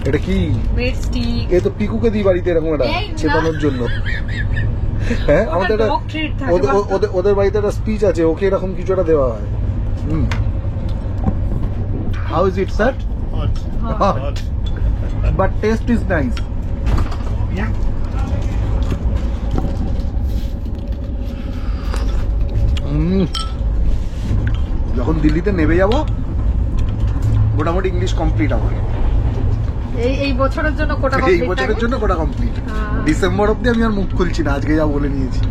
এটা কি bread stick? এ তো পিকুকে দিই বাড়িতে এরকম একটা চেপানোর জন্য। হ্যাঁ আমাদের ওদের বাড়িতে একটা স্পিচ আছে, ওকে এরকম কিছু একটা দেওয়া হয়। How is it sir? Hot but test is nice. যখন দিল্লিতে নেমে যাব মোটামুটি ইংলিশ কমপ্লিট আমার। এই বছরের জন্য কোটা কমপ্লিট। এই বছরের জন্য কোটা কমপ্লিট। ডিসেম্বর অবধি আমি আর মুখ খুলছি না, আজকে যা বলে নিয়েছি।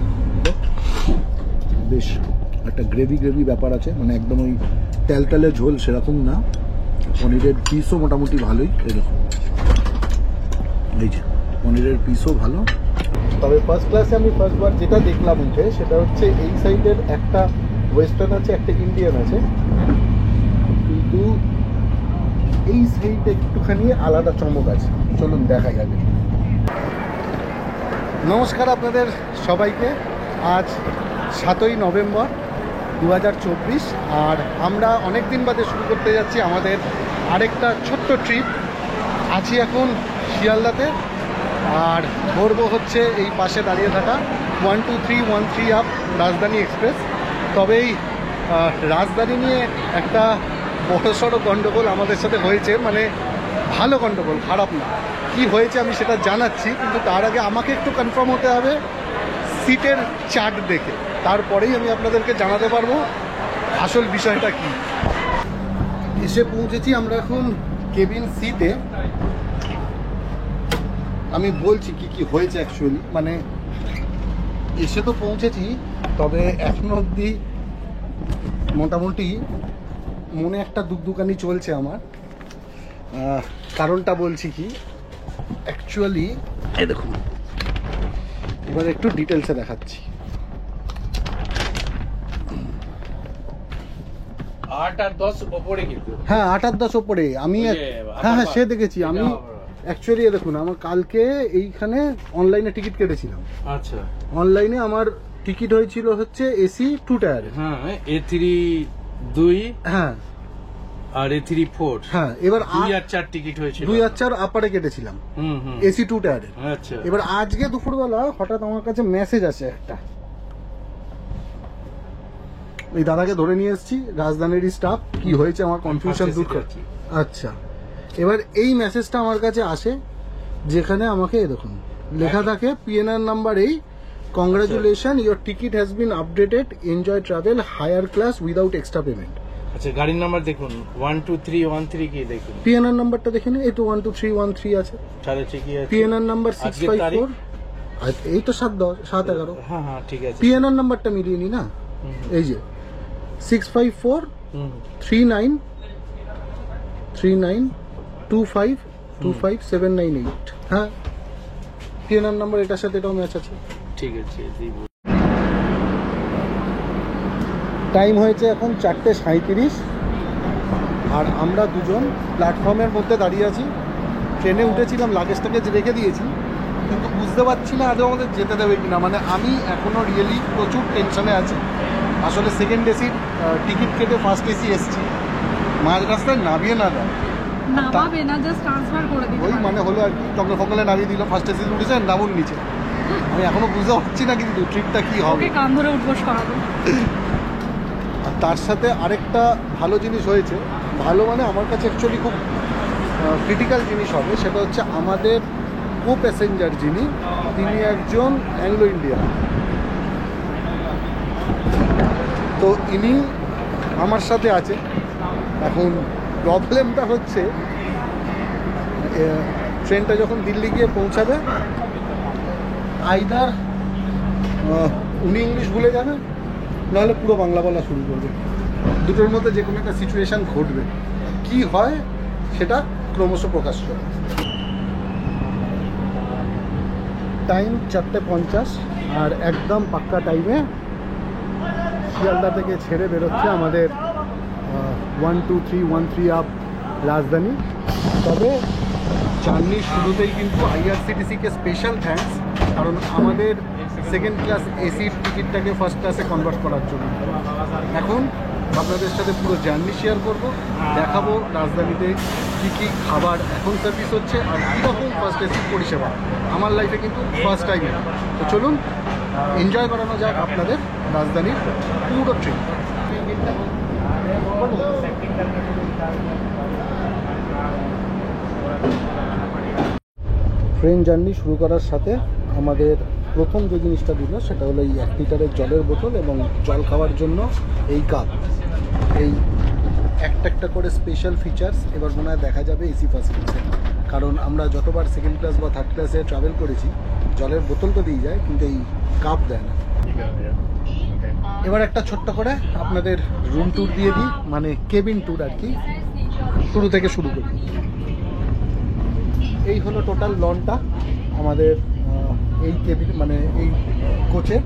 বেশ একটা গ্রেভি ব্যাপার আছে, মানে একদম ওই তেলতেলে ঝোল সেরকম না। পনিরের পিসও মোটামুটি ভালোই এরকম, এই যে পনিরের পিসও ভালো। তবে ফার্স্ট ক্লাসে আমি ফার্স্টবার যেটা দেখলাম উঠে সেটা হচ্ছে এই সাইডের একটা ওয়েস্টার্ন আছে, একটা ইন্ডিয়ান আছে, কিন্তু এই সাইডে একটুখানি আলাদা চমক আছে। চলুন দেখাই আগে। নমস্কার আপনাদের সবাইকে। আজ 7ই নভেম্বর 2024, আর আমরা অনেক দিন বাদে শুরু করতে যাচ্ছি আমাদের আরেকটা ছোট্ট ট্রিপ। আছি এখন শিয়ালদাতে, আর ধরবো হচ্ছে এই পাশে দাঁড়িয়ে থাকা 12313 আপ রাজধানী এক্সপ্রেস। তবে এই রাজধানী নিয়ে একটা বড়সড় গণ্ডগোল আমাদের সাথে হয়েছে, মানে ভালো গণ্ডগোল, খারাপ না। কি হয়েছে আমি সেটা জানাচ্ছি, কিন্তু তার আগে আমাকে একটু কনফার্ম হতে হবে সিটের চার্ট দেখে, তারপরেই আমি আপনাদেরকে জানাতে পারবো আসল বিষয়টা কি। এসে পৌঁছেছি আমরা এখন কেবিন সিতে। আমি বলছি কি কি হয়েছে অ্যাকচুয়ালি, মানে এসে তো পৌঁছেছি, তবে এখনো অবধি মোটামুটি মনে একটা দুকদুকানি চলছে আমার। কারণটা বলছি কি, অ্যাকচুয়ালি এই দেখুন, এবার একটু ডিটেলসে দেখাচ্ছি। 8 আর 10 ওপরে কিন্তু। হ্যাঁ 8 আর 10 ওপরে আমি, হ্যাঁ সে দেখেছি আমি। অ্যাকচুয়ালি দেখুন, আমার কালকে এইখানে অনলাইনে টিকিট কেটেছিলাম। আচ্ছা, অনলাইনে আমার টিকিট হয়েছিল হচ্ছে এসি 2 টায়ারে। হ্যাঁ A3 2, হ্যাঁ আর A3 4। হ্যাঁ এবার 2 আর 4 টিকিট হয়েছিল। 2 আর 4 আপারে কেটেছিলাম এসি 2 টায়ারে। আচ্ছা, এবার আজকে দুপুরবেলা হঠাৎ আমার কাছে মেসেজ আসে একটা, এই দাদাকে ধরে নিয়ে এসেছি, রাজধানীর স্টাফ। কি হয়েছে আমার কনফিউশন দূর করছি। আচ্ছা, এবার এই মেসেজটা আমার কাছে আসে, যেখানে আমাকে দেখুন লেখা থাকে পিএনআর নাম্বার এই, congratulation, your ticket has been updated, enjoy travel higher class without extra payment. আচ্ছা, গাড়ির নাম্বার দেখুন 12313 কি দেখুন। পিএনআর নাম্বারটা দেখে নিন, এই তো 12313 আছে। তাহলে ঠিকই আছে। পিএনআর নাম্বার 654, এই তো 711। হ্যাঁ হ্যাঁ ঠিক আছে। পিএনআর নাম্বারটা মিলিয়ে নি না, এই যে 6543925257988। হ্যাঁ পিএনআর নাম্বার এটার সাথে এটাও ম্যাচ আছে। ঠিক আছে, দিব। টাইম হয়েছে এখন 4:37, আর আমরা দুজন প্ল্যাটফর্মের মধ্যে দাঁড়িয়ে আছি। ট্রেনে উঠেছিলাম, লাগেজটাকে রেখে দিয়েছি, কিন্তু বুঝতে পারছি না আদৌ আমাদের যেতে দেবে কিনা। মানে আমি এখনও রিয়েলি প্রচুর টেনশনে আছি। আসলে সেকেন্ড এসির টিকিট কেটে ফার্স্ট এসি এসছি, মাঝ রাস্তায় নামিয়ে না দেয়, নামাবে না, জাস্ট ট্রান্সফার করে দিবে। ওই মানে হলো আর কি, টঙ্গল ফকলে নামিয়ে দিল, ফার্স্ট এসি উঠেছে নামুন নিচে। আমি এখনো বুঝতে পারছি না কিন্তু ট্রিপটা কি হবে। ওকে কান ধরে উঠবোস করাবো। আর তার সাথে আরেকটা ভালো জিনিস হয়েছে, ভালো মানে আমার কাছে অ্যাকচুয়ালি খুব ক্রিটিক্যাল জিনিস হবে, সেটা হচ্ছে আমাদের কো প্যাসেঞ্জার যিনি, তিনি একজন অ্যাংলো ইন্ডিয়ান। তো ইনি আমার সাথে আছে। এখন প্রবলেমটা হচ্ছে ট্রেনটা যখন দিল্লি গিয়ে পৌঁছাবে, আইদার উনি ইংলিশ ভুলে যাবে, নাহলে পুরো বাংলা বলা শুরু করবে। দুটোর মধ্যে যে কোনো একটা সিচুয়েশান ঘটবে। কি হয় সেটা ক্রমশ প্রকাশ করে। টাইম 4:50, আর একদম পাক্কা টাইমে শিয়ালদা থেকে ছেড়ে বেরোচ্ছে আমাদের 12313 আপ রাজধানী। তবে জার্নির শুরুতেই কিন্তু আইআরসিটিসিকে স্পেশাল থ্যাঙ্কস, কারণ আমাদের সেকেন্ড ক্লাস এসির টিকিটটাকে ফার্স্ট ক্লাসে কনভার্ট করার জন্য। এখন আপনাদের সাথে পুরো জার্নি শেয়ার করব, দেখাবো রাজধানীতে কী কী খাবার এখন সার্ভিস হচ্ছে আর কীরকম ফার্স্ট এসি পরিষেবা। আমার লাইফে কিন্তু ফার্স্ট টাইম। তো চলুন এনজয় করানো যাক আপনাদের রাজধানীর পুরো ট্রিপ। ট্রেন জার্নি শুরু করার সাথে আমাদের প্রথম যে জিনিসটা দিল সেটা হলো এই 1 লিটারের জলের বোতল এবং জল খাওয়ার জন্য এই কাপ। এই একটা একটা করে স্পেশাল ফিচার্স এবার মনে হয় দেখা যাবে এসি ফার্স্ট ক্লাসে, কারণ আমরা যতবার সেকেন্ড ক্লাস বা থার্ড ক্লাসে ট্রাভেল করেছি জলের বোতল তো দিয়ে যায় কিন্তু এই কাপ দেয় না। এবার একটা ছোট্ট করে আপনাদের রুম ট্যুর দিয়ে দিই, মানে কেবিন ট্যুর আর কি। শুরু থেকে শুরু করি। এই হলো টোটাল লনটা আমাদের এই কেবিন, মানে এই কোচের।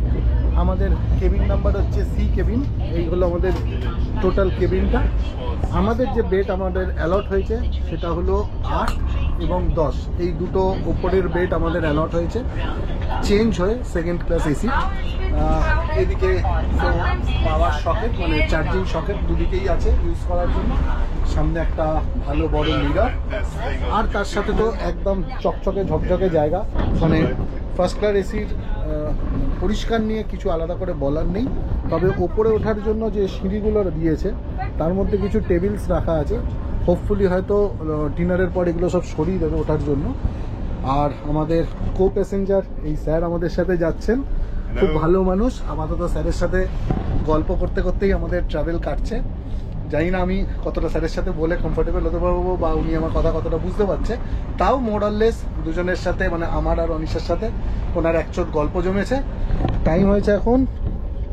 আমাদের কেবিন নাম্বার হচ্ছে সি কেবিন। এই হলো আমাদের টোটাল কেবিনটা। আমাদের যে বেড আমাদের অ্যালট হয়েছে সেটা হলো 8 এবং 10, এই দুটো ওপরের বেড আমাদের অ্যালট হয়েছে চেঞ্জ হয়ে সেকেন্ড ক্লাস এসি। এদিকে পাওয়ার সকেট, মানে চার্জিং সকেট দুদিকেই আছে ইউজ করার জন্য। সামনে একটা ভালো বড় মিরর, আর তার সাথে তো একদম চকচকে ঝকঝকে জায়গা। মানে ফার্স্ট ক্লাস এসির পরিষ্কার নিয়ে কিছু আলাদা করে বলার নেই, তবে ওপরে ওঠার জন্য যে সিঁড়িগুলো দিয়েছে তার মধ্যে কিছু টেবিলস রাখা আছে। হোপফুলি হয়তো ডিনারের পর এগুলো সব সরিয়ে দেবে ওঠার জন্য। আর আমাদের কো প্যাসেঞ্জার এই স্যার আমাদের সাথে যাচ্ছেন, খুব ভালো মানুষ। আপাতত স্যারের সাথে গল্প করতে করতেই আমাদের ট্রাভেল কাটছে। জানি না আমি কতটা স্যারের সাথে বলে কমফোর্টেবল হতে পারবো বা উনি আমার কথা কতটা বুঝতে পারছে, তাও মোরাললেস দুজনের সাথে, মানে আমার আর অনিশার সাথে ওনার একচোট গল্প জমেছে। টাইম হয়েছে এখন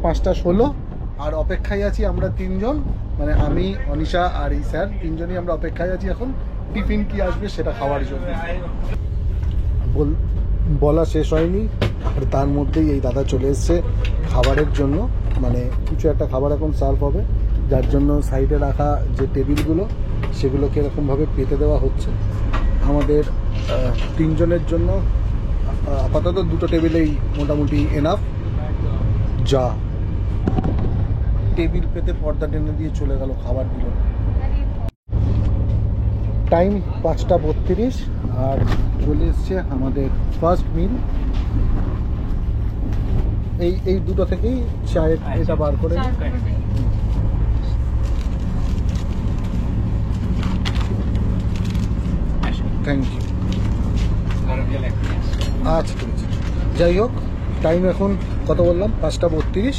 5:16 আর অপেক্ষায় আছি আমরা তিনজন, মানে আমি, অনিশা আর এই স্যার, তিনজনই আমরা অপেক্ষায় আছি এখন টিফিন কি আসবে সেটা খাওয়ার জন্য। বলা শেষ হয়নি আর তার মধ্যেই এই দাদা চলে এসছে খাবারের জন্য। মানে কিছু একটা খাবার এখন সার্ভ হবে, যার জন্য সাইডে রাখা যে টেবিলগুলো সেগুলোকে এরকমভাবে পেতে দেওয়া হচ্ছে। আমাদের তিনজনের জন্য আপাতত দুটো টেবিলেই মোটামুটি এনাফ। যা টেবিল পেতে পর্দা টেনে দিয়ে চলে গেল, খাবার দিল না। টাইম 5:32 আর চলে এসছে আমাদের ফার্স্ট মিল। এই দুটো থেকেই চায়ের এটা বার করে থ্যাংক ইউ। আচ্ছা ঠিক আছে, যাই হোক টাইম এখন কত বললাম, 5:32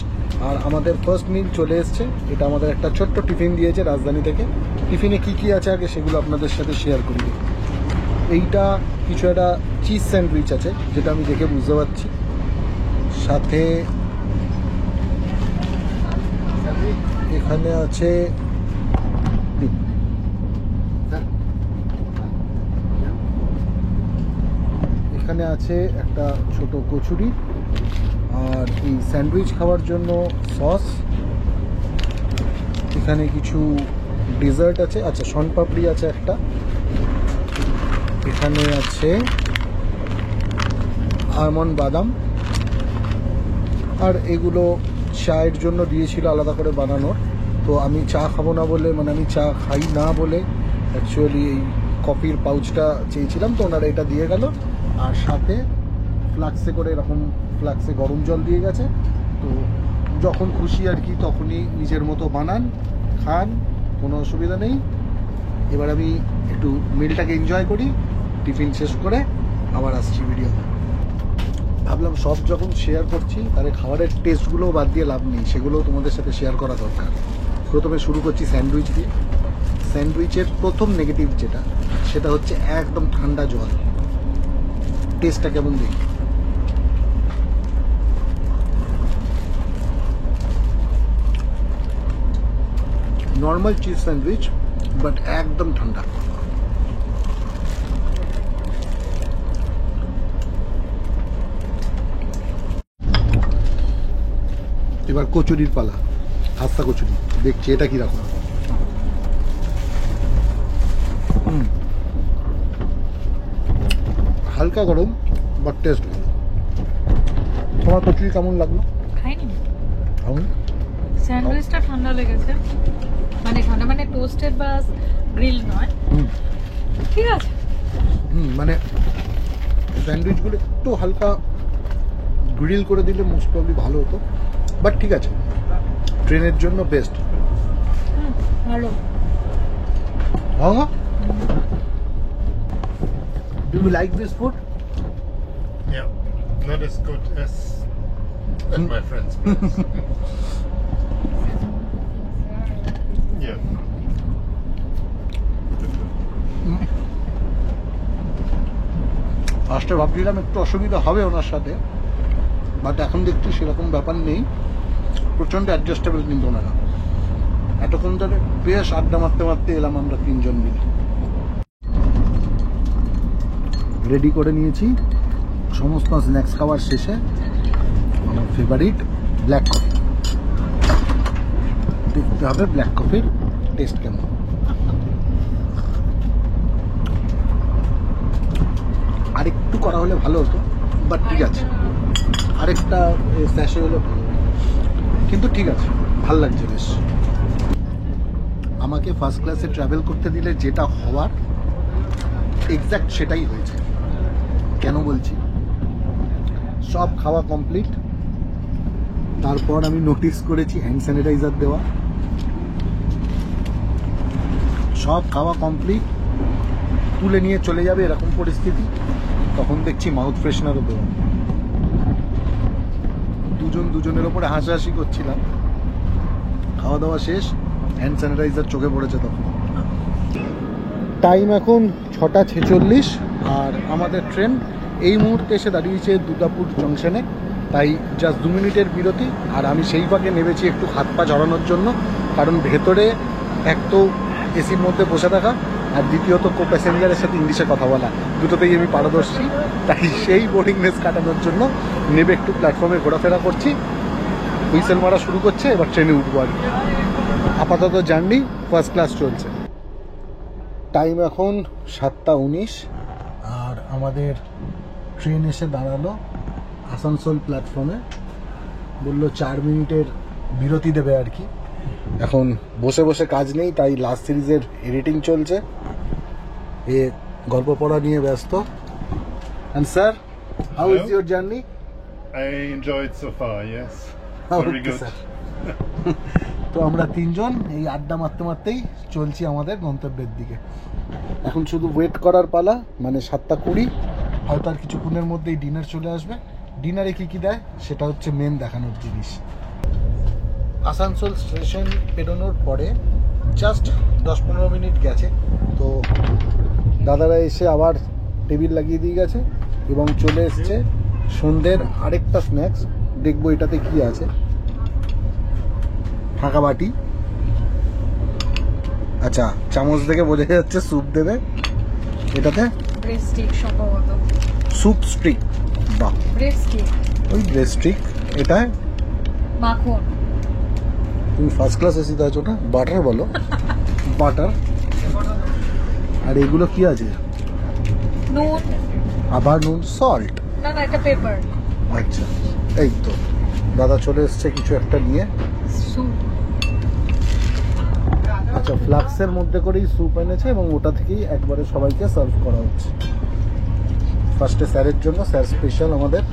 আর আমাদের ফার্স্ট মিল চলে এসছে। এটা আমাদের একটা ছোট্ট টিফিন দিয়েছে রাজধানী থেকে। টিফিনে কি কি আছে আগে সেগুলো আপনাদের সাথে শেয়ার করি। এইটা কিছু একটা চিজ স্যান্ডউইচ আছে যেটা আমি দেখে বুঝতে পারছি, সাথে এখানে আছে একটা ছোট কচুরি, আর এই স্যান্ডউইচ খাওয়ার জন্য সস। এখানে কিছু ডেজার্ট আছে, আচ্ছা শনপাপড়ি আছে একটা। এখানে আছে আলমন্ড বাদাম, আর এগুলো চায়ের জন্য দিয়েছিল আলাদা করে বানানোর। তো আমি চা খাবো না বলে, মানে আমি চা খাই না বলে অ্যাকচুয়ালি এই কফির পাউচটা চেয়েছিলাম, তো ওনারা এটা দিয়ে গেল। আর সাথে ফ্লাক্সে করে, এরকম ফ্লাক্সে গরম জল দিয়ে গেছে। তো যখন খুশি আর কি তখনই নিজের মতো বানান, খান, কোনো অসুবিধা নেই। এবার আমি একটু মিলটাকে এনজয় করি, টিফিন শেষ করে আবার আসছি ভিডিও। ভাবলাম সব যখন শেয়ার করছি তাহলে খাবারের টেস্টগুলোও বাদ দিয়ে লাভ নেই, সেগুলোও তোমাদের সাথে শেয়ার করা দরকার। প্রথমে শুরু করছি স্যান্ডউইচ দিয়ে। স্যান্ডউইচের প্রথম নেগেটিভ যেটা, সেটা হচ্ছে একদম ঠান্ডা জল। টেস্টটা কেমন দেখি। নর্মাল চিজ স্যান্ডউইচ বাট একদম ঠান্ডা। এবার কচুরির পালা, খাস্তা কচুরি। দেখছি এটা কিরকম। হালকা গরম বাট টেস্ট। তোমার কচুরি কেমন লাগলো? খাইনি। স্যান্ডউইচটা ঠান্ডা লেগেছে, মানে ঠান্ডা মানে টোস্টেড বা গ্রিল নয়। হুম ঠিক আছে। মানে স্যান্ডউইচগুলো একটু হালকা গ্রিল করে দিলে মোস্ট প্রবলি ভালো হতো, বাট ঠিক আছে, ট্রেনের জন্য বেস্ট। ভালো। হ্যাঁ, do you like this food? Yeah, not as good as at my friend's place. Yeah. ফার্স্টে ভাবছিলাম একটু অসুবিধা হবে ওনার সাথে, বাট এখন দেখছি সেরকম ব্যাপার নেই, প্রচণ্ড অ্যাডজাস্টেবল কিন্তু ওনারা। এতক্ষণ ধরে বেশ আড্ডা মারতে মারতে এলাম আমরা তিনজন মিলে। রেডি করে নিয়েছি সমস্ত স্ন্যাক্স খাওয়ার শেষে আমার ফেভারিট ব্ল্যাক কফি। দেখতে হবে ব্ল্যাক কফির টেস্ট কেমন। আরেকটু করা হলে ভালো হতো, বাট ঠিক আছে, আরেকটা স্যাশে হলে ভালো হতো। কিন্তু ঠিক আছে, ভাল লাগছে বেশ। আমাকে ফার্স্ট ক্লাসে ট্রাভেল করতে দিলে যেটা হওয়ার এক্স্যাক্ট সেটাই হয়েছে। কেন বলছি, সব খাওয়া কমপ্লিট, তারপর আমি নোটিস করেছি হ্যান্ড স্যানিটাইজার দেওয়া। সব খাওয়া কমপ্লিট, তুলে নিয়ে চলে যাবে এরকম পরিস্থিতি, তখন দেখছি মাউথ ফ্রেশনারও দেওয়া। দুজনের ওপরে হাসাহাসি করছিলাম। খাওয়া দাওয়া শেষ, হ্যান্ড স্যানিটাইজার চোখে পড়েছে তখন। টাইম এখন 6:46 আর আমাদের ট্রেন এই মুহূর্তে এসে দাঁড়িয়েছে দুর্গাপুর জংশনে। তাই জাস্ট 2 মিনিটের বিরতি, আর আমি সেই ফাঁকে নেমেছি একটু হাত পা ঝরানোর জন্য, কারণ ভেতরে এক তো এসির মধ্যে বসে থাকা, আর দ্বিতীয়ত কো প্যাসেঞ্জারের সাথে ইংলিশে কথা বলা, দুটোতেই আমি পারদর্শী। তাই সেই বোরিংনেস কাটানোর জন্য নেবে একটু প্ল্যাটফর্মে ঘোরাফেরা করছি। হুইসেল মারা শুরু করছে, এবার ট্রেনে উঠবো আর কি। আপাতত জার্নি ফার্স্ট ক্লাস চলছে। টাইম এখন 7:19 আর আমাদের ট্রেন এসে দাঁড়ালো আসানসোল প্ল্যাটফর্মে। বললো 4 মিনিটের বিরতি দেবে আর কি। এখন বসে বসে কাজ নেই, তাই লাস্ট সিরিজের এডিটিং চলছে, এ গল্প পড়া নিয়ে ব্যস্ত। And sir, how is Hello. your journey? I enjoyed so far, yes. Very Okay, good. sir. তো আমরা তিনজন এই আড্ডা মারতে মারতেই চলছি আমাদের গন্তব্যের দিকে। এখন শুধু ওয়েট করার পালা, মানে 7:20, হয়তো আর কিছুক্ষণের মধ্যেই ডিনার চলে আসবে। ডিনারে কি কি দেয় সেটা হচ্ছে মেন দেখানোর জিনিস। আসানসোল স্টেশন পেরোনোর পরে জাস্ট 10-15 মিনিট গেছে, তো দাদারা এসে আবার টেবিল লাগিয়ে দিয়ে গেছে এবং চলে এসছে সন্ধ্যের আরেকটা স্ন্যাক্স। দেখবো এটাতে কি আছে। ফাঁকা বাটি, আচ্ছা চামচ দেখে বোঝা যাচ্ছে স্যুপ দেবে এটাতে। ব্রেড স্টিক সম্ভবত। স্যুপ স্টিক, বাহ, ব্রেড স্টিক, ওই ব্রেড স্টিক। এটা মাখন। তুমি ফার্স্ট ক্লাস এসি আছো না, বাটার বলো, বাটার। আর এগুলো কি আছে? নুন। আবার নুন, সল্ট। না না, এটা পেপার। আচ্ছা, এই তো দাদা চলে এসছে কিছু একটা নিয়ে। স্যুপ। আচ্ছা, ফ্লাক্সের মধ্যে করেই স্যুপ এনেছে এবং ওটা থেকেই একবারে সবাইকে সার্ভ করা হচ্ছে। ফার্স্টে স্যারের জন্য, স্যার স্পেশাল আমাদের।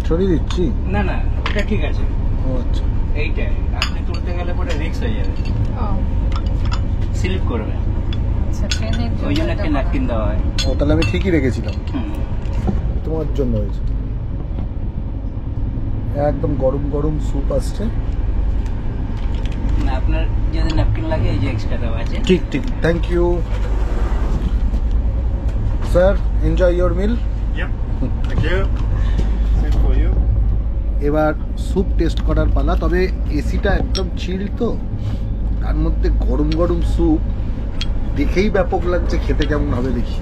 ছড়িয়ে দিচ্ছি। না না, ওটা ঠিক আছে। ও আচ্ছা, এইটাই আপনি তুলতে গেলে পরে রিস্ক হয়ে যাবে, স্লিপ করবে, আচ্ছা, ট্রেনের ওই জন্য একটা ন্যাপকিন দেওয়া হয়। ও তাহলে আমি ঠিকই রেখেছিলাম, তোমার জন্য হয়েছে। একদম গরম গরম স্যুপ আসছে। না, আপনার যদি ন্যাপকিন লাগে এই যে এক্সট্রা দেওয়া আছে। ঠিক ঠিক, thank you sir, enjoy your meal. Yep. Thank you. Same for you. এবার স্যুপ টেস্ট করার পালা। তবে এসিটা একদম চিল, তো তার মধ্যে গরম গরম স্যুপ দেখেই ব্যাপক লাগছে, খেতে কেমন হবে দেখি।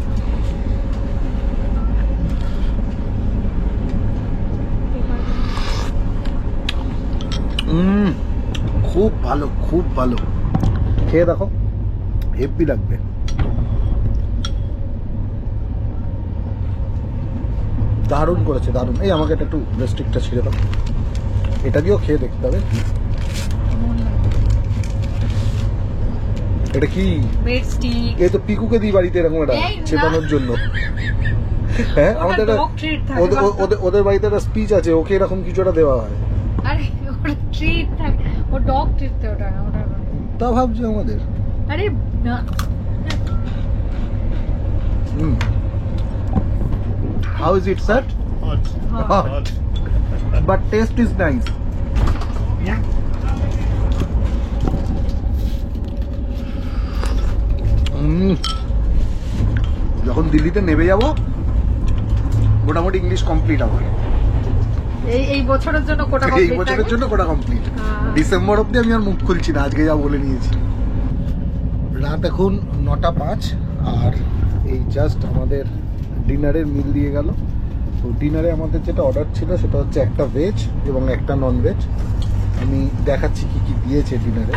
খুব ভালো, খুব ভালো, খেয়ে দেখো, হেভি লাগবে। দারুণ করেছে, দারুণ। এই আমাকে এটা একটু ব্রেস্টিকটা ছিঁড়ে দাও, এটা দিয়েও খেয়ে দেখতে হবে। এটা কি? Bread stick. এই তো পিকুকে দিই বাড়িতে এরকম একটা এই না। চেপানোর জন্য। হ্যাঁ, আমাদের ওটা dog treat থাকে ওদের বাড়িতে একটা স্পিচ আছে, ওকে এরকম কিছু একটা দেওয়া হয়। আরে ওটা ট্রিট থাকে, ও ডগ ট্রিট তো ওটা ওটা। তা ভাবছি আমাদের। আরে না, How is it, sir? Hot. Hot. Hot. But taste is nice. Yeah. যখন দিল্লিতে নেমে যাব মোটামুটি ইংলিশ কমপ্লিট আমার। এই বছরের জন্য কোটা এই কমপ্লিট বছরের জন্য কোটা কমপ্লিট। হ্যাঁ। ডিসেম্বর অবধি আমি আর মুখ খুলছি না, আজকে যা বলে নিয়েছি। রাত এখন 9:05 আর এই জাস্ট আমাদের ডিনারের মিল দিয়ে গেল। তো ডিনারে আমাদের যেটা অর্ডার ছিল সেটা হচ্ছে একটা ভেজ এবং একটা নন ভেজ। আমি দেখাচ্ছি কি কি দিয়েছে ডিনারে।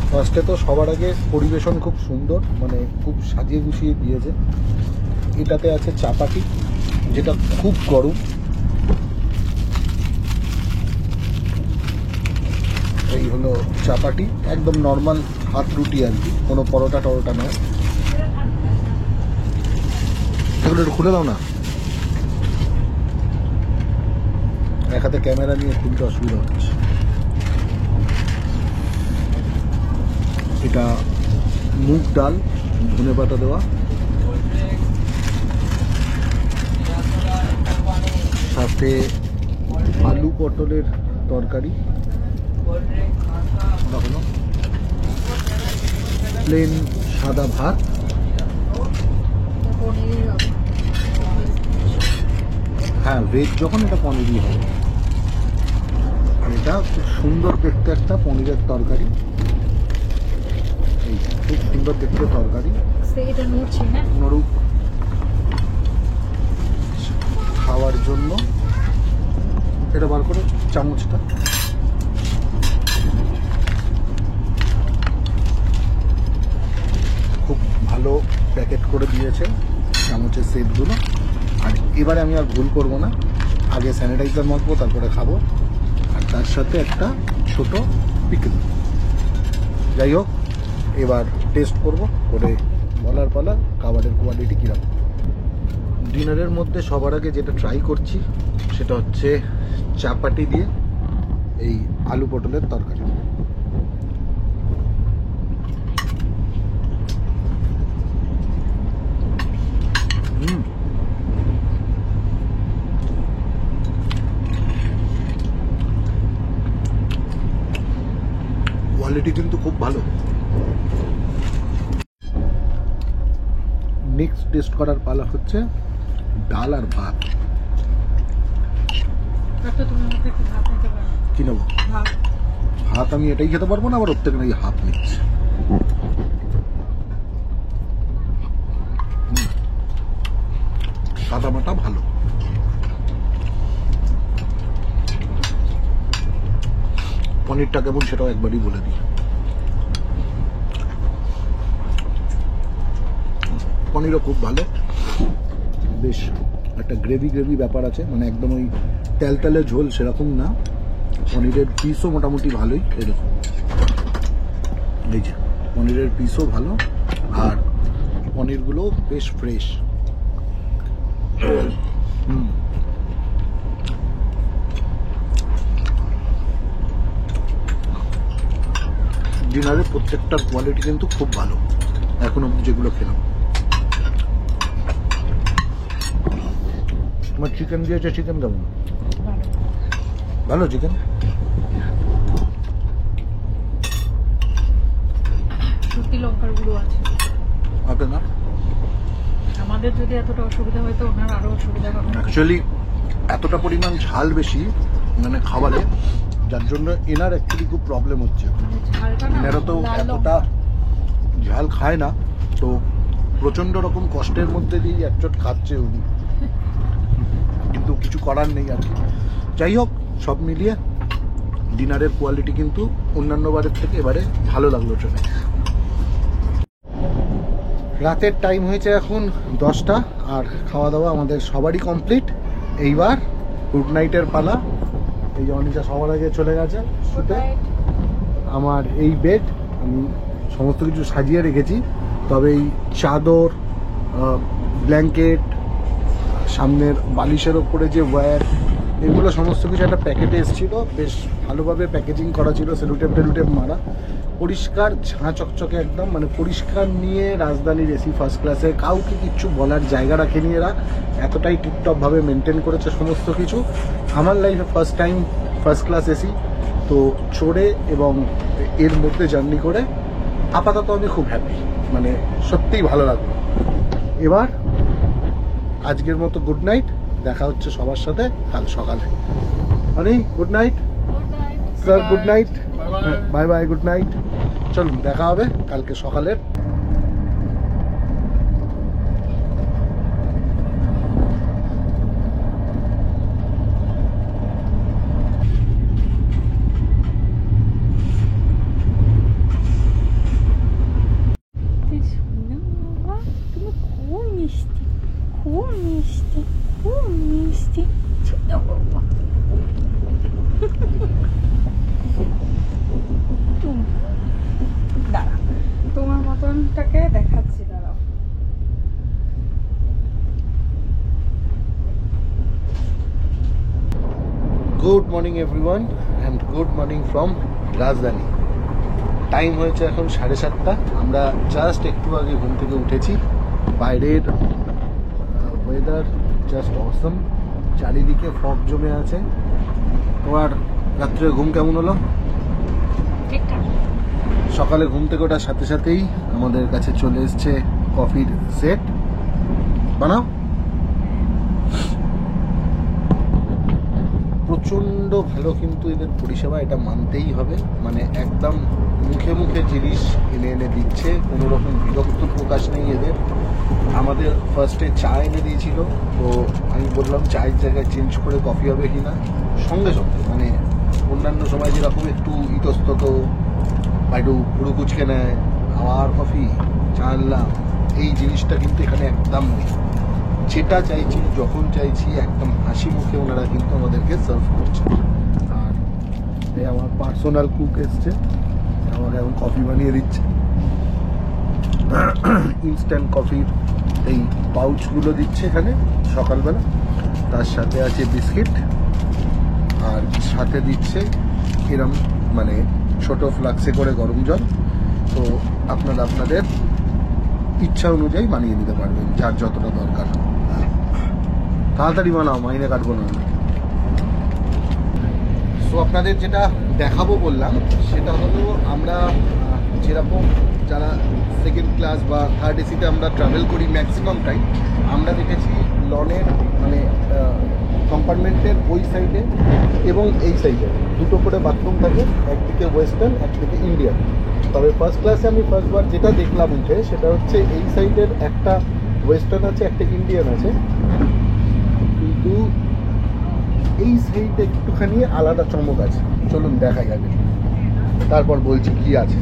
ফার্স্টে তো সবার আগে পরিবেশন খুব সুন্দর, মানে খুব সাজিয়ে গুছিয়ে দিয়েছে। এটাতে আছে চাপাটি, যেটা খুব গরম। এই হলো চাপাটি, একদম নর্মাল হাত রুটি আর কি, কোনো পরোটা টরোটা নয়। এগুলো একটু খুলে দাও না, এক হাতে ক্যামেরা নিয়ে খুলতে অসুবিধা হচ্ছে। এটা মুগ ডাল, ধনে পাতা দেওয়া, সাথে আলু পটলের তরকারি, প্লেন সাদা ভাত, পনির হবে। হ্যাঁ ভেজ যখন এটা পনিরই হবে। আর এটা খুব সুন্দর দেখতে একটা পনিরের তরকারি, এই খুব সুন্দর দেখতে তরকারি। এটা নড়ছে না, নরুক খাওয়ার জন্য। এটা বার করে চামচটা, খুব ভালো প্যাকেট করে দিয়েছে চামচের সেটগুলো। আর এবারে আমি আর ভুল করব না, আগে স্যানিটাইজার মাখবো তারপরে খাবো। আর তার সাথে একটা ছোট পিকল। যাই হোক, এবার টেস্ট করব, করে বলার পালা খাবারের কোয়ালিটি কীরকম। ডিনারের মধ্যে সবার আগে যেটা ট্রাই করছি সেটা হচ্ছে চাপাটি দিয়ে এই আলু পটলের তরকারি। কোয়ালিটি কিন্তু খুব ভালো। নেক্সট টেস্ট করার পালা হচ্ছে ডাল আর ভাত। একটা তুমি আমাকে একটু ভাত নিতে পারো। কি নেবো? ভাত। ভাত আমি এটাই খেতে পারবো না, আবার ওর থেকে নাকি হাফ নিচ্ছে। সাদা মাটা ভালো। পনিরটা কেমন সেটাও একবারই বলে দিই। পনিরও খুব ভালো, বেশ একটা গ্রেভি গ্রেভি ব্যাপার আছে, মানে একদম ওই তেলতেলে ঝোল সেরকম না। পনিরের পিসও মোটামুটি ভালোই, এরকম এই যে পনিরের পিসও ভালো, আর পনিরগুলো বেশ ফ্রেশ। ডিনারের প্রত্যেকটার কোয়ালিটি কিন্তু খুব ভালো এখন অব্দি যেগুলো খেলাম। তোমার চিকেন দিয়েছে, চিকেন কেমন? ভালো চিকেন। সত্যি লঙ্কার গুঁড়ো আছে। হবে না, আমাদের যদি এতটা অসুবিধা হয় তো ওনার আরো অসুবিধা হবে। অ্যাকচুয়ালি এতটা পরিমাণ ঝাল বেশি মানে খাবারে, যার জন্য এনার অ্যাকচুয়ালি খুব প্রবলেম হচ্ছে। ঝালটা না, এনারা তো লাল এতটা লঙ্কা। ঝাল খায় না, তো প্রচন্ড রকম কষ্টের মধ্যে দিয়ে একচোট খাচ্ছে উনি, কিন্তু কিছু করার নেই আর কি। যাই হোক, সব মিলিয়ে ডিনারের কোয়ালিটি কিন্তু অন্যান্য বারের থেকে এবারে ভালো লাগলো ট্রেনে। রাতের টাইম হয়েছে এখন 10টা, আর খাওয়া দাওয়া আমাদের সবারই কমপ্লিট। এইবার গুড নাইটের পালা। এই যে অনিশা সবার আগে চলে গেছে শুতে। আমার এই বেড আমি সমস্ত কিছু সাজিয়ে রেখেছি, তবে এই চাদর, ব্ল্যাঙ্কেট, সামনের বালিশের ওপরে যে ওয়্যার, এগুলো সমস্ত কিছু একটা প্যাকেটে এসেছিলো, বেশ ভালোভাবে প্যাকেজিং করা ছিল, সেলুটেপ টেলুটেপ মারা, পরিষ্কার ঝাঁ চকচকে একদম, মানে পরিষ্কার নিয়ে রাজধানীর এসি ফার্স্ট ক্লাসে, কাউকে কিচ্ছু বলার জায়গা রাখেনি এরা, এতটাই টিপটপভাবে মেনটেন করেছে সমস্ত কিছু। আমার লাইফে first time first class AC, তো চড়ে এবং এর মধ্যে জার্নি করে আপাতত আমি খুব হ্যাপি, মানে সত্যিই ভালো লাগলো। এবার আজকের মতো গুড নাইট, দেখা হচ্ছে সবার সাথে কাল সকালে। Ani good night, sir good night, bye bye, good night. চলুন দেখা হবে কালকে সকালের। তুমি খুব মিষ্টি, খুব মিষ্টি, খুব মিষ্টি। দাঁড়া, তোমার মতনটাকে দেখাচ্ছি, দাঁড়াও। Good morning everyone and good morning from রাজধানী। টাইম হয়েছে এখন 7:30। আমরা জাস্ট একটু আগে ঘুম থেকে উঠেছি। বাইরের ওয়েদার জাস্ট অসম, চারিদিকে ফগ জমে আছে। তোমার রাত্রে ঘুম কেমন হলো? ঠিকঠাক। সকালে ঘুম থেকে ওঠার সাথে সাথেই আমাদের কাছে চলে এসছে কফির সেট। বানাও। প্রচণ্ড ভালো কিন্তু এদের পরিষেবা, এটা মানতেই হবে। মানে একদম মুখে মুখে জিনিস এনে এনে দিচ্ছে, কোনো রকম বিরক্ত প্রকাশ নেই এদের। আমাদের ফার্স্টে চা এনে দিয়েছিল, তো আমি বললাম চায়ের জায়গায় চেঞ্জ করে কফি হবে কি না, সঙ্গে সঙ্গে, মানে অন্যান্য সময় যেরকম একটু ইতস্তত বা একটু পুরো কুচকে নেয়, আবার কফি চা আনলাম, এই জিনিসটা কিন্তু এখানে একদম নেই। যেটা চাইছি যখন চাইছি একদম হাসি মুখে ওনারা কিন্তু আমাদেরকে সার্ভ করছে। আর এই আমার পার্সোনাল কুক এসছে, আমাকে এখন কফি বানিয়ে দিচ্ছে। ইনস্ট্যান্ট কফির এই পাউচগুলো দিচ্ছে এখানে সকালবেলা, তার সাথে আছে বিস্কিট, আর সাথে দিচ্ছে এরম মানে ছোট ফ্লাক্সে করে গরম জল। তো আপনারা আপনাদের ইচ্ছা অনুযায়ী বানিয়ে নিতে পারবেন, যার যতটা দরকার। তাড়াতাড়ি বানাও, মাইনে কাটবো না। সো আপনাদের যেটা দেখাবো বললাম সেটা হলো, আমরা যেরকম যারা সেকেন্ড ক্লাস বা থার্ড এসিতে আমরা ট্রাভেল করি ম্যাক্সিমাম টাইম, আমরা দেখেছি লনের মানে কম্পার্টমেন্টের ওই সাইডে এবং এই সাইডে দুটো করে বাথরুম থাকে, একদিকে ওয়েস্টার্ন একদিকে ইন্ডিয়ান। তবে ফার্স্ট ক্লাসে আমি ফার্স্টবার যেটা দেখলাম উঠে সেটা হচ্ছে এই সাইডের একটা ওয়েস্টার্ন আছে, একটা ইন্ডিয়ান আছে, কিন্তু এই সাইডে একটুখানি আলাদা চমক আছে। চলুন দেখা যাবে, তারপর বলছি কি আছে।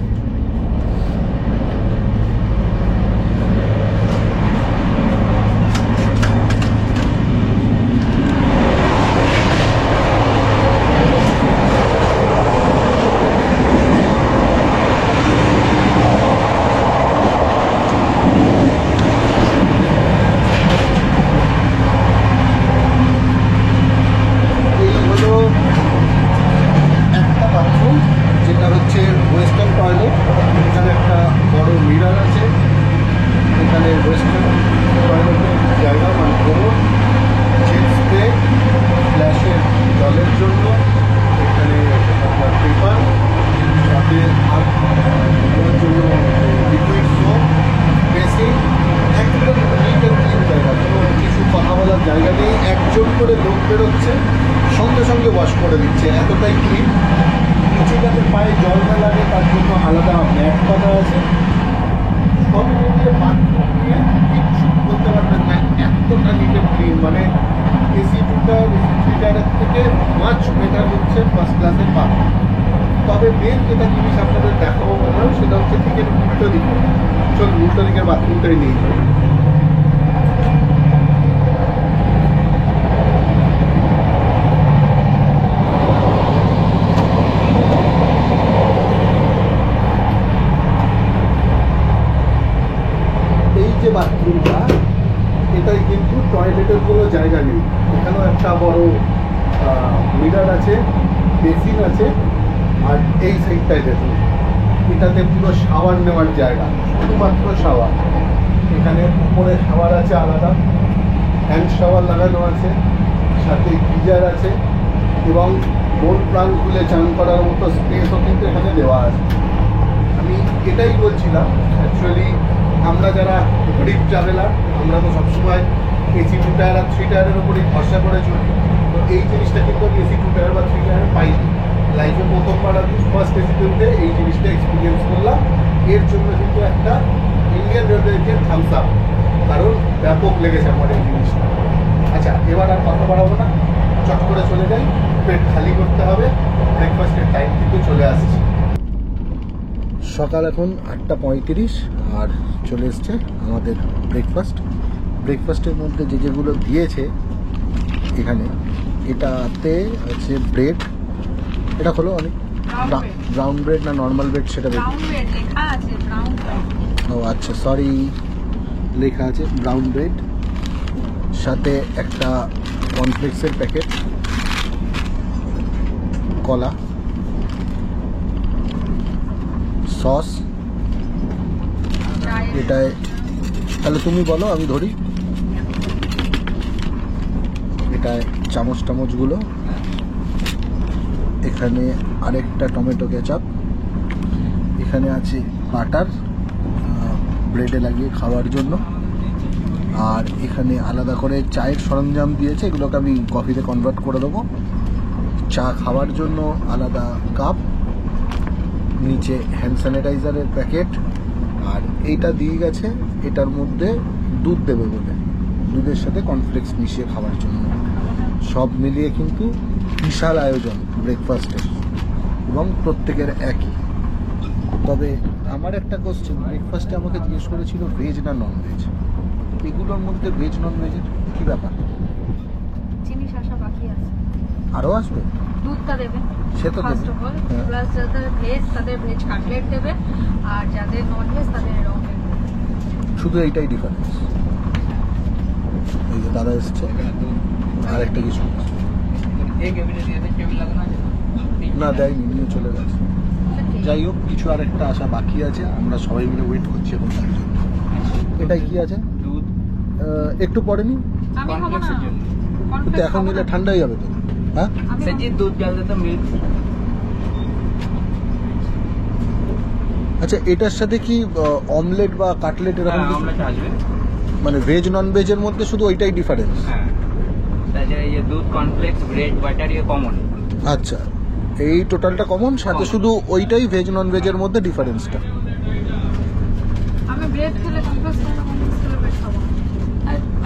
সঙ্গে সঙ্গে ওয়াশ করে দিচ্ছে, এতটাই ক্লিন। কিছু যাতে পায়ে জল না লাগে তার জন্য আলাদা ম্যাট পাতা আছে। সব মিলিয়ে বাথরুম নিয়ে কিচ্ছু বলতে পারবেন না, এতটা নিট অ্যান্ড ক্লিন। মানে এসি টুটার এসি থ্রিটারের থেকে মাছ বেটার হচ্ছে ফার্স্ট ক্লাসের বাথরুম। তবে তবে মেন যেটা জিনিস আপনাদের দেখাবো মনে হয় সেটা হচ্ছে ঠিক উল্টো দিকে। চল উল্টো দিকের বাথরুমটাই নিয়ে যাবো। এই যে বাথরুমটা, এটাই কিন্তু টয়লেটের কোনো জায়গা নেই। এখানেও একটা বড় মিরার আছে, বেসিন আছে, আর এই সাইডটায় দেখুন এটাতে পুরো শাওয়ার নেওয়ার জায়গা, শুধুমাত্র শাওয়ার। এখানে উপরে শাওয়ার আছে আলাদা, হ্যান্ড শাওয়ার লাগানো আছে, সাথে গিজার আছে এবং মন প্রাণ খুলে চান করার মতো স্পেসও কিন্তু এখানে দেওয়া আছে। আমি এটাই বলছিলাম, অ্যাকচুয়ালি আমরা যারা গরিব ট্রাভেলার, আমরা তো সবসময় এসি 2 টায়ার আর 3 টায়ারের উপরই ভরসা করে চলি। তো এই জিনিসটা কিন্তু আমি এসি 2 টায়ার বা 3 টায়ার পাইনি। লাইফে প্রথমবার আমি ফার্স্ট এসিতে উঠে এই জিনিসটা এক্সপিরিয়েন্স করলাম। এর জন্য কিন্তু একটা ইন্ডিয়ান রেলওয়েকে থামস আপ, কারণ ব্যাপক লেগেছে আমার এই জিনিসটা। আচ্ছা, এবার আর কথা বাড়াবো না, চট করে চলে যাই, পেট খালি করতে হবে, ব্রেকফাস্টের টাইম কিন্তু চলে আসছে। সকাল এখন 8:35 আর চলে এসছে আমাদের ব্রেকফাস্টের মধ্যে যেগুলো দিয়েছে এখানে, এটাতে আছে ব্রেড, এটা হলো অনেক ব্রাউন ব্রেড না নর্মাল ব্রেড সেটা ব্রাউন ব্রেড লেখা আছে, ব্রাউন ব্রেড। ও আচ্ছা, সরি, লেখা আছে ব্রাউন ব্রেড, সাথে একটা কর্নফ্লেক্সের প্যাকেট, কলা, সস। এটায় তাহলে তুমি বলো, আমি ধরি। এটায় চামচগুলো, এখানে আরেকটা টমেটো কেচাপ, এখানে আছে বাটার ব্রেডে লাগিয়ে খাওয়ার জন্য, আর এখানে আলাদা করে চায়ের সরঞ্জাম দিয়েছে, এগুলোকে আমি কফিতে কনভার্ট করে দেবো। চা খাওয়ার জন্য আলাদা কাপ, নিচে হ্যান্ড স্যানিটাইজারের প্যাকেট, আর এইটা দিয়ে গেছে এটার মধ্যে দুধ দেবে বলে, দুধের সাথে কর্নফ্লেক্স মিশিয়ে খাওয়ার জন্য। সব মিলিয়ে কিন্তু বিশাল আয়োজন ব্রেকফাস্টের, এবং প্রত্যেকের একই। তবে আমার একটা কোশ্চেন, ব্রেকফাস্টে আমাকে জিজ্ঞেস করেছিল ভেজ না নন ভেজ, এগুলোর মধ্যে ভেজ নন ভেজের কী ব্যাপার? জিনিস আসা বাকি আছে, আরও আসবে? দুধটা দেবে সে তো ফার্স্ট দেবে। অফ অল, হ্যাঁ। প্লাস যাদের ভেজ তাদের ভেজ কাটলেট দেবে, আর যাদের নন ভেজ তাদের অমলেট দেবে। শুধু এইটাই ডিফারেন্স। এই যে দাদা এসছে, আর একটা কিছু না দেয়নি, নিয়ে চলে গেছে। যাই হোক, কিছু আর একটা আসা বাকি আছে, আমরা সবাই মিলে ওয়েট করছি এখন তার জন্য। এটাই কি আছে? দুধ একটু পরে নি, আমি খাবো না, কিন্তু এখন নিলে ঠান্ডা হয়ে যাবে তো। হ্যাঁ, दूध डाल देता मिल्क। আচ্ছা, এটার সাথে কি অমলেট বা কাটলেট এরকম কিছু? ऑमलेट আসবে। মানে ভেজ নন ভেজের মধ্যে শুধু ওইটাই ডিফারেন্স? হ্যাঁ, তাছাড়া এই দুধ, কর্নফ্লেক্স, ব্রেড, বাটার ইয়ে কমন। আচ্ছা, এই টোটালটা কমন, সাথে শুধু ওইটাই ভেজ নন ভেজের মধ্যে ডিফারেন্সটা। আমি ব্রেড খেলে কমপ্লেক্স খাবো, কমপ্লেক্স খেলে ব্রেড খাবো না।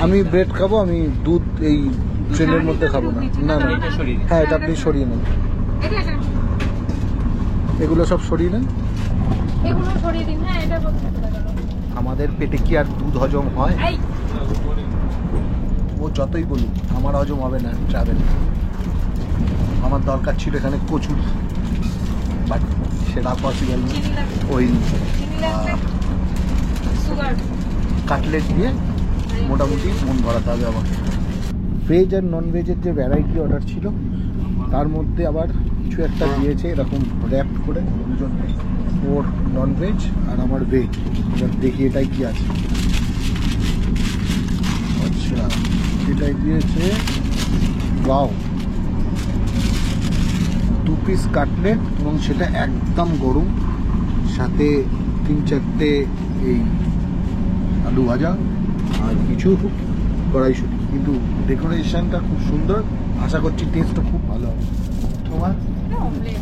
আমি ব্রেড খাবো, আমি দুধ এই ট্রেনের মধ্যে খাবো না। না না, এটা সরিয়ে দিন। হ্যাঁ, এটা আপনি সরিয়ে নেন, এটা এটা এগুলো সব সরিয়ে নেন। এগুলো সরিয়ে দিন। হ্যাঁ, এটা বলতে গেল আমাদের পেটে কি আর দুধ হজম হয়? এই ও যতই বলুক, আমার হজম হবে না ট্রাভেল। আমার দরকার ছিল এখানে কচুরি, বাট সেটা পসিবল না। চিনি লাগবে, ওই চিনি লাগবে, সুগার। কাটলেট দিয়ে মোটামুটি মন ভরাতে হবে আমাকে। ভেজ আর নন ভেজের যে ভ্যারাইটি অর্ডার ছিল, তার মধ্যে আবার কিছু একটা দিয়েছে এরকম র্যাপ করে দুজন, ওর নন ভেজ আর আমার ভেজ। এবার দেখি এটাই কি আছে। আচ্ছা, এটাই দিয়েছে, ওয়াও, 2 পিস কাটলেট, এবং সেটা একদম গরম, সাথে 3-4টে এই আলু ভাজা আর কিছু কড়াইশুঁটি। কিন্তু ডেকোরেশনটা খুব সুন্দর, আশা করছি টেস্টও খুব ভালো হবে। তোমার অমলেট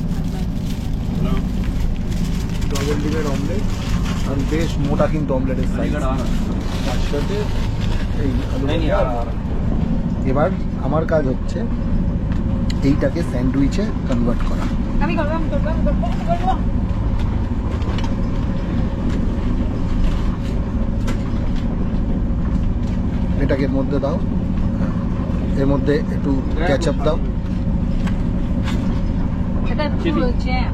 ডবল ডিমের অমলেট, আর বেশ মোটা কিন্তু অমলেটের সাইজ, তার সাথে এই আলু ভাজা। এবার আমার কাজ হচ্ছে এইটাকে স্যান্ডউইচে কনভার্ট করা। আমি করবো আমি করবো আমি করবো আমি করবো। এটাকে এর মধ্যে দাও, এর মধ্যে একটু ক্যাচআপ দাও। এটা পুরো জ্যাম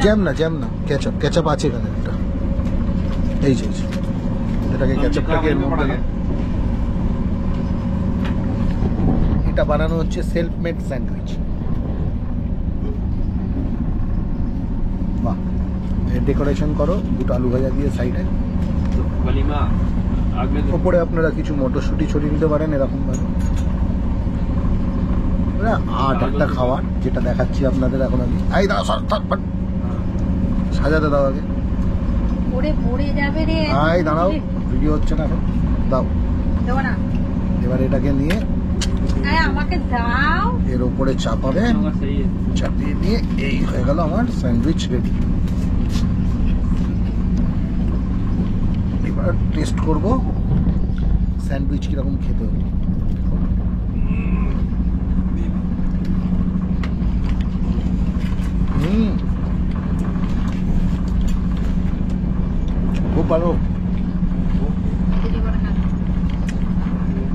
জ্যাম না, জ্যাম না, ক্যাচআপ। ক্যাচআপ আছে এখানে একটা, এই যে এই যে। এটাকে ক্যাচআপটাকে এর মধ্যে দাও। এটা বানানো হচ্ছে সেলফ মেড স্যান্ডউইচ। বাহ, ডেকোরেশন করো দুটো আলু ভাজা দিয়ে সাইডে। ওপরে আপনারা কিছু মটরশুঁটি ছড়িয়ে নিতে পারেন এরকম ভাবে। আট একটা খাবার যেটা দেখাচ্ছি আপনাদের এখন। আমি এই দাও, সাজাতে দাও আগে। পড়ে পড়ে যাবে রে। আই দাঁড়াও, ভিডিও হচ্ছে না এখন, দাও। দেবো না। এবার এটাকে নিয়ে আমাকে দাও। এর উপরে চাপাবে, চাপিয়ে দিয়ে এই হয়ে গেল আমার স্যান্ডউইচ রেডি। এবার টেস্ট করব স্যান্ডউইচ কিরকম খেতে হবে। খুব ভালো।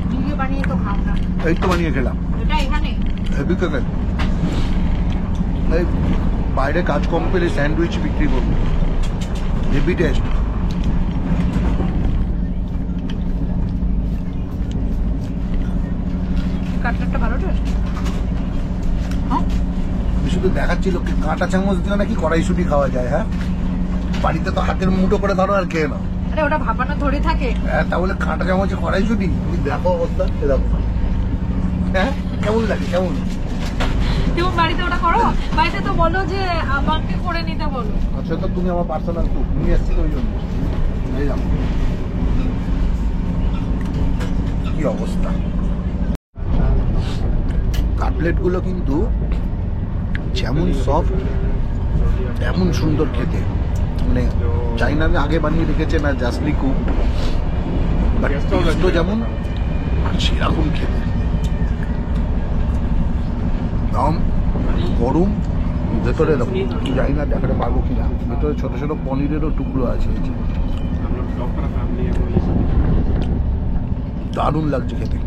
ভিডিও বানিয়ে তো খাও না। এই তো বানিয়ে খেলাম, এটা এখানে হেভি খেতে। এই বাইরে কাজ কম পেলে স্যান্ডউইচ বিক্রি করবো, হেভি টেস্ট। কাটলেটটা ভালো টেস্ট। হ্যাঁ আমি শুধু দেখাচ্ছি লোককে কাঁটা চামচ দিয়ে নাকি কড়াইশুঁটি খাওয়া যায়। হ্যাঁ, বাড়িতে তো হাতের মুঠো করে ধরো আর খেয়ে নাও। আরে ওটা ভাপানো ধরে থাকে। হ্যাঁ, তাহলে কাঁটা চামচে কড়াইশুঁটি, তুমি দেখো অবস্থা, দেখো। হ্যাঁ, কেমন লাগে, কেমন? তুমি বাড়িতে ওটা করো? বাড়িতে তো বলো যে আমাকে করে নিতে বলো। আচ্ছা, তো তুমি আমার পার্সোনাল কুক, নিয়ে এসছি ওই জন্য। এই যাও, কি অবস্থা। কাটলেটগুলো কিন্তু যেমন সফট তেমন সুন্দর খেতে। মানে চাই না আমি আগে বানিয়ে রেখেছে না, জাস্টলি কুক, বাট তো যেমন সেরকম খেতে। দাম গরম, ভেতরে দেখো, জানি না দেখাতে পারবো কিনা, ভেতরে ছোট ছোট পনিরেরও টুকরো আছে। দারুণ লাগছে খেতে।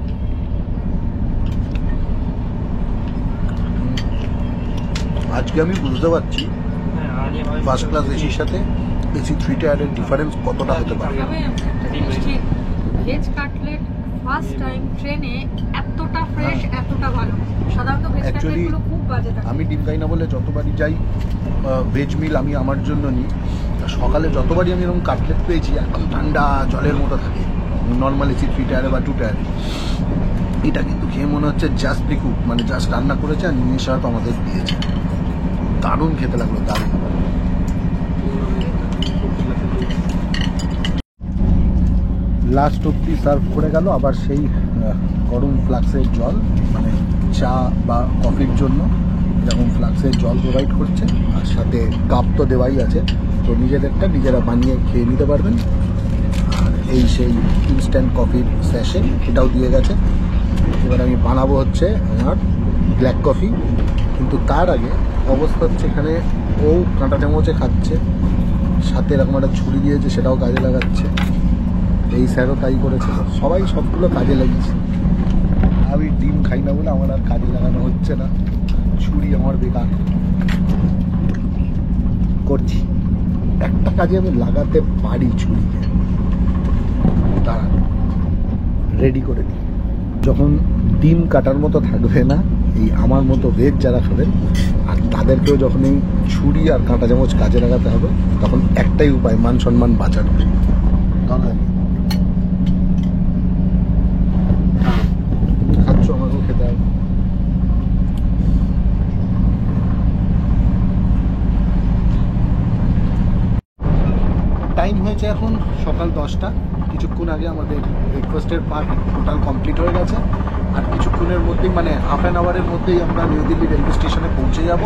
আজকে আমি বুঝতে পারছি ফার্স্ট ক্লাস এসির সাথে এসি 3 টায়ারের ডিফারেন্স কতটা হতে পারে। ভেজ কাটলেট ফার্স্ট টাইম ট্রেনে এতটা ফ্রেশ, এতটা ভালো। সাধারণত ভেজ Actually, কাটলেটগুলো খুব বাজে থাকে। আমি ডিম খাই না বলে যতবারই যাই ভেজ মিল আমি আমার জন্য নিই। সকালে যতবারই আমি এরকম কাটলেট পেয়েছি একদম ঠান্ডা জলের মতো থাকে নর্মাল এসি 3 টায়ারে বা 2 টায়ারে। এটা কিন্তু খেয়ে মনে হচ্ছে জাস্ট কুক, মানে জাস্ট রান্না করেছে আর নিয়ে সাথে আমাদের দিয়েছে। দারুণ খেতে লাগলো, দারুণ। লাস্ট অব্দি সার্ভ করে গেল আবার সেই গরম ফ্লাক্সের জল, মানে চা বা কফির জন্য যেমন ফ্লাক্সের জল প্রোভাইড করছে, আর সাথে কাপ তো দেওয়াই আছে, তো নিজেদেরটা নিজেরা বানিয়ে খেয়ে নিতে পারবেন। আর এই সেই ইনস্ট্যান্ট কফির স্যাশে এটাও দিয়ে গেছে। এবার আমি বানাবো হচ্ছে আমার ব্ল্যাক কফি, কিন্তু তার আগে অবস্থা হচ্ছে এখানে ও কাঁটা চামচে খাচ্ছে, সাথে এরকম একটা ছুরি দিয়েছে সেটাও কাজে লাগাচ্ছে। এই স্যারও তাই করেছে, সবাই সবগুলো কাজে লাগিয়েছে। আমি ডিম খাই না বলে আমার আর কাজে লাগানো হচ্ছে না, ছুরি আমার বেকার করছি। একটা কাজে আমি লাগাতে পারি ছুরিকে, দাঁড়ান রেডি করে দিই। যখন ডিম কাটার মতো থাকবে না এই আমার মতো ভেজ যারা খাবেন, আর তাদেরকেও যখন এই ছুরি আর কাঁটা চামচ কাজে লাগাতে হবে, তখন একটাই উপায় মান সম্মান বাঁচানো। খাচ্ছ, আমাকেও খেতে হবে। টাইম হয়েছে এখন সকাল 10টা। কিছুক্ষণ আগে আমাদের ব্রেকফাস্টের পার্ট টোটাল কমপ্লিট হয়ে গেছে, আর কিছুক্ষণের মধ্যেই মানে হাফ অ্যান আওয়ারের মধ্যেই আমরা নিউ দিল্লি রেলওয়ে স্টেশনে পৌঁছে যাব।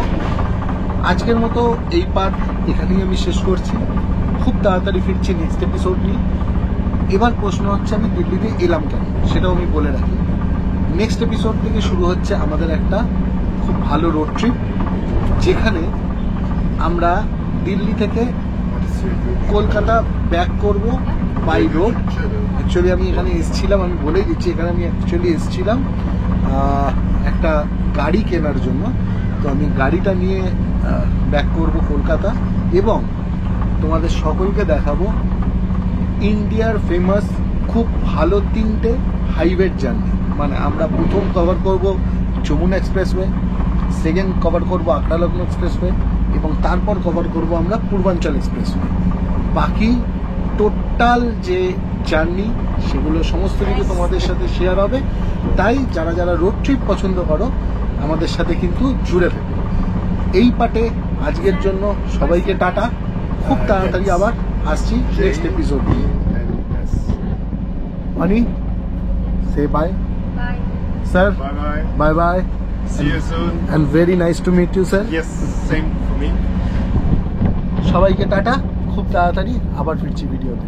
আজকের মতো এই পার্ট এখানেই আমি শেষ করছি। খুব তাড়াতাড়ি ফিরছি নেক্সট এপিসোড নিয়ে। এবার প্রশ্ন হচ্ছে আমি দিল্লিতে এলাম কেন, সেটাও আমি বলে রাখি। নেক্সট এপিসোড থেকে শুরু হচ্ছে আমাদের একটা খুব ভালো রোড ট্রিপ। যেখানে আমরা দিল্লি থেকে কলকাতা ব্যাক করব বাই রোড। অ্যাকচুয়ালি আমি এখানে এসেছিলাম, আমি বলেই দিচ্ছি, এখানে আমি অ্যাকচুয়ালি এসেছিলাম একটা গাড়ি কেনার জন্য। তো আমি গাড়িটা নিয়ে ব্যাক করব কলকাতা, এবং তোমাদের সকলকে দেখাবো ইন্ডিয়ার ফেমাস খুব ভালো 3টে হাইওয়ের জার্নি। মানে আমরা প্রথম কভার করব যমুনা এক্সপ্রেসওয়ে, সেকেন্ড কভার করব আগ্রা লখনউ এক্সপ্রেসওয়ে, এবং তারপর কভার করব আমরা পূর্বাঞ্চল এক্সপ্রেসওয়ে। বাকি টোটাল যে জার্নি সেগুলো সমস্ত কিছু তোমাদের সাথে শেয়ার হবে। তাই যারা যারা রোড ট্রিপ পছন্দ করো আমাদের সাথে কিন্তু জুড়ে থেকো। এই পার্টে আজকের জন্য সবাইকে টাটা, খুব তাড়াতাড়ি আবার আসছি নেক্সট এপিসোড নিয়ে। Mani say bye bye. Sir, Bye bye. Bye bye, See you soon. and very nice to meet you sir. Yes, same for me. সবাইকে টাটা, খুব তাড়াতাড়ি আবার ফিরছি ভিডিওতে।